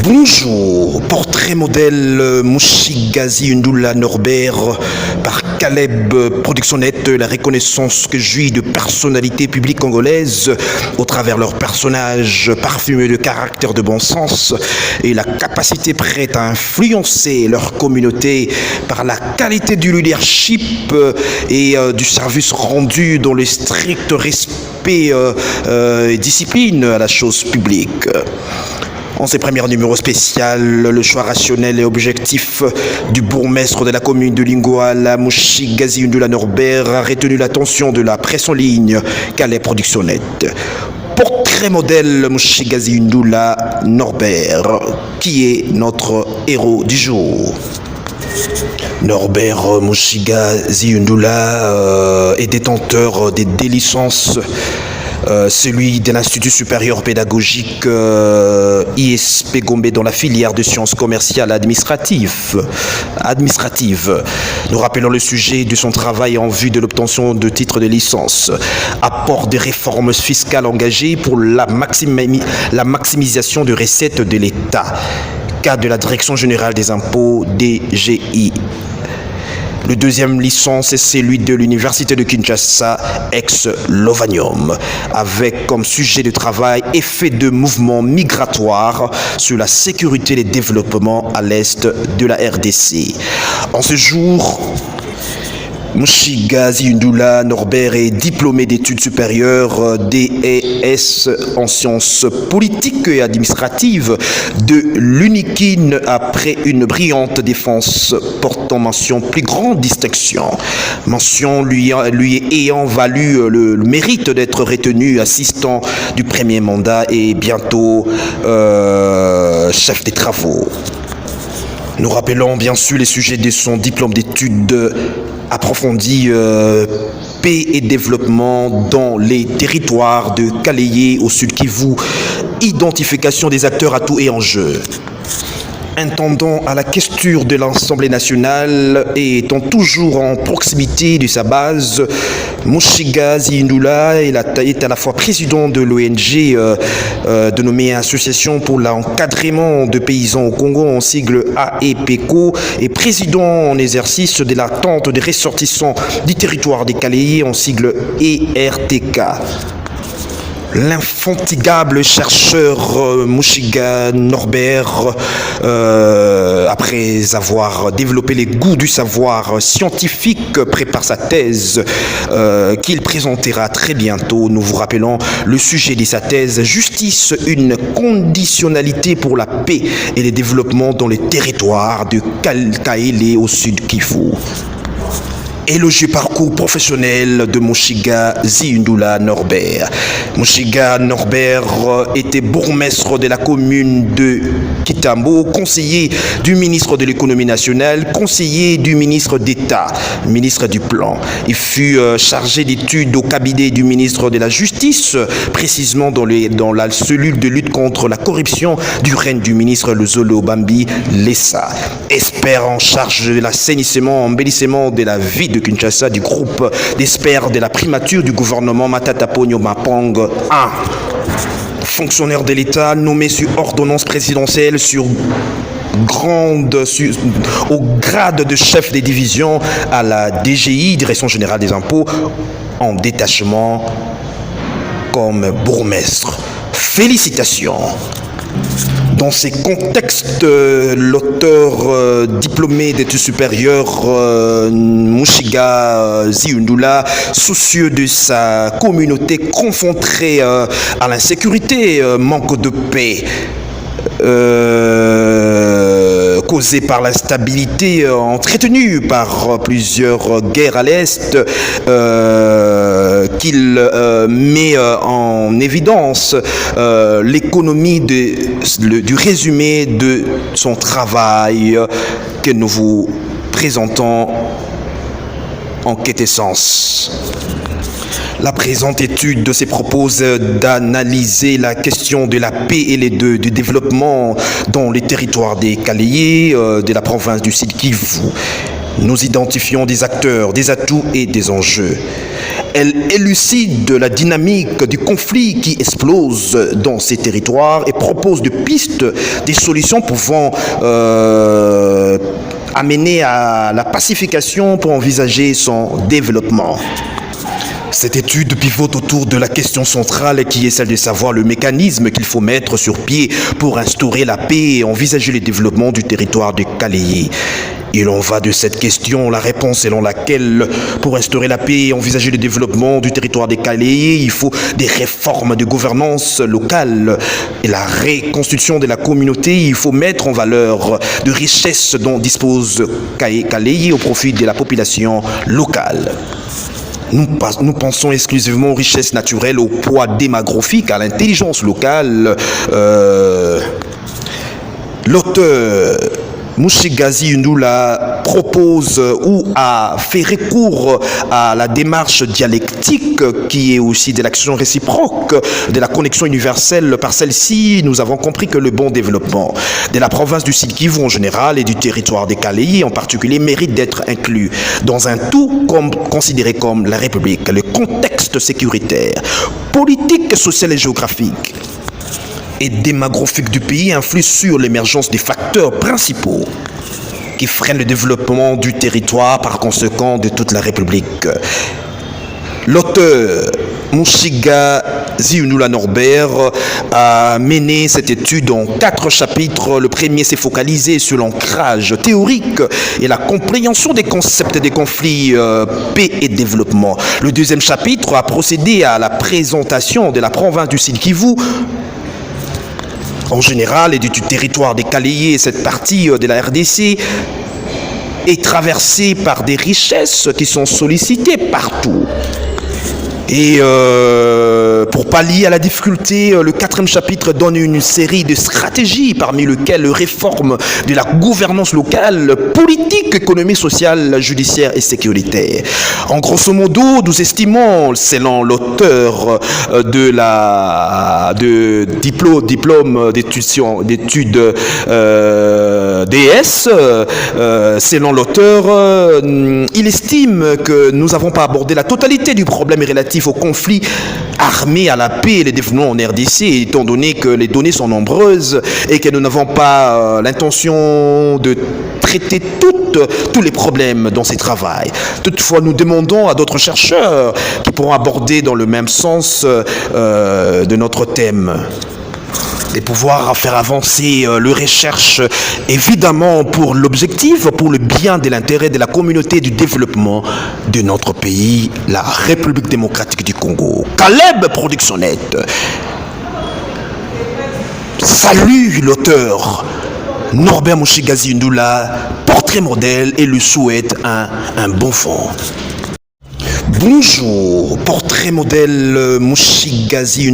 Bonjour, portrait modèle Mouchigazi Ndula Norbert par Caleb Productionnette, la reconnaissance que jouit de personnalités publiques congolaises au travers leurs personnages parfumés de caractère de bon sens et la capacité prête à influencer leur communauté par la qualité du leadership et du service rendu dans le strict respect et discipline à la chose publique. En ces premiers numéros spéciaux, le choix rationnel et objectif du bourgmestre de la commune de Lingoala, Mouchigazi Ndula Norbert, a retenu l'attention de la presse en ligne Calais Productionnette. Portrait modèle Mouchigazi Ndula Norbert, qui est notre héros du jour. Norbert Mouchigazi Ndula est détenteur des deux licences. Celui de l'Institut supérieur pédagogique ISP Gombe dans la filière de sciences commerciales administratives. Nous rappelons le sujet de son travail en vue de l'obtention de titres de licence. Apport des réformes fiscales engagées pour la maximisation de recettes de l'État. Cas de la Direction générale des impôts, DGI. Le deuxième licence est celui de l'Université de Kinshasa, ex-Lovanium, avec comme sujet de travail effet de mouvement migratoire sur la sécurité et le développement à l'est de la RDC. En ce jour, Mouchigazi Ndula Norbert est diplômé d'études supérieures DES en sciences politiques et administratives de l'UNIKIN après une brillante défense portant mention plus grande distinction. Mention lui ayant valu le mérite d'être retenu assistant du premier mandat et bientôt chef des travaux. Nous rappelons bien sûr les sujets de son diplôme d'études approfondies, paix et développement dans les territoires de Kaléé au Sud Kivu, identification des acteurs à tout et en jeu. Intendant à la questure de l'Assemblée nationale et étant toujours en proximité de sa base, Mouchigazi Ndula est à la fois président de l'ONG dénommée Association pour l'encadrement de paysans au Congo en sigle AEPECO et président en exercice de la tente des ressortissants du territoire des Kaléé en sigle ERTK. L'infatigable chercheur Mouchiga Norbert, après avoir développé les goûts du savoir scientifique, prépare sa thèse qu'il présentera très bientôt. Nous vous rappelons le sujet de sa thèse, justice, une conditionnalité pour la paix et le développement dans les territoires de Kaélé au sud Kivu. Élogieux parcours professionnel de Mouchigazi Ndula Norbert. Mouchiga Norbert était bourgmestre de la commune de Kitambo, conseiller du ministre de l'économie nationale, conseiller du ministre d'État, ministre du plan. Il fut chargé d'études au cabinet du ministre de la Justice, précisément dans la cellule de lutte contre la corruption du règne du ministre Luzolo Bambi Lessa. Expert en charge de l'assainissement, embellissement de la vie de Kinshasa, du groupe d'experts de la primature du gouvernement Matata Ponyo Mapang 1. Fonctionnaire de l'État nommé sur ordonnance présidentielle au grade de chef des divisions à la DGI, Direction générale des impôts, en détachement comme bourgmestre. Félicitations! Dans ces contextes, l'auteur diplômé d'études supérieures Mouchigazi Ndula, soucieux de sa communauté confrontée à l'insécurité, manque de paix, causée par l'instabilité entretenue par plusieurs guerres à l'Est, qu'il met en évidence l'économie du résumé de son travail que nous vous présentons en quintessence. La présente étude se propose d'analyser la question de la paix et du développement dans les territoires des Kaléé, de la province du Sud Kivu. Nous identifions des acteurs, des atouts et des enjeux. Elle élucide la dynamique du conflit qui explose dans ces territoires et propose des pistes, des solutions pouvant amener à la pacification pour envisager son développement. Cette étude pivote autour de la question centrale qui est celle de savoir le mécanisme qu'il faut mettre sur pied pour instaurer la paix et envisager le développement du territoire de Kaléé. Il en va de cette question, la réponse selon laquelle, pour instaurer la paix et envisager le développement du territoire de Kaléé, il faut des réformes de gouvernance locale et la reconstitution de la communauté. Il faut mettre en valeur de richesses dont dispose Kaléé au profit de la population locale. Nous pensons exclusivement aux richesses naturelles, au poids démographique, à l'intelligence locale. L'auteur Mushigazi Ndula propose ou a fait recours à la démarche dialectique qui est aussi de l'action réciproque, de la connexion universelle. Par celle-ci, nous avons compris que le bon développement de la province du Sud Kivu en général et du territoire des Kaléé en particulier mérite d'être inclus dans un tout considéré comme la République, le contexte sécuritaire, politique, social et géographique et démographique du pays influe sur l'émergence des facteurs principaux qui freinent le développement du territoire, par conséquent de toute la République. L'auteur Mushigazi Ndula Norbert a mené cette étude en 4 chapitres. Le premier s'est focalisé sur l'ancrage théorique et la compréhension des concepts des conflits paix et développement. Le deuxième chapitre a procédé à la présentation de la province du Sud Kivu en général et du territoire des Kaléé. Cette partie de la RDC est traversée par des richesses qui sont sollicitées partout. Et pour pallier à la difficulté, le 4e chapitre donne une série de stratégies parmi lesquelles la réforme de la gouvernance locale, politique, économique, sociale, judiciaire et sécuritaire. En grosso modo, nous estimons, selon l'auteur de diplôme d'études DS, selon l'auteur, il estime que nous n'avons pas abordé la totalité du problème relatif au conflit armé, à la paix et le développement en RDC, étant donné que les données sont nombreuses et que nous n'avons pas l'intention de traiter tous les problèmes dans ces travaux. Toutefois, nous demandons à d'autres chercheurs qui pourront aborder dans le même sens de notre thème et pouvoir faire avancer les recherches, évidemment pour l'objectif, pour le bien de l'intérêt de la communauté du développement de notre pays, la République démocratique du Congo. Caleb Productionnette salue l'auteur Norbert Mushigazi Ndula, portrait modèle, et lui souhaite un bon vent. Bonjour, portrait modèle Mushigazi Ndula.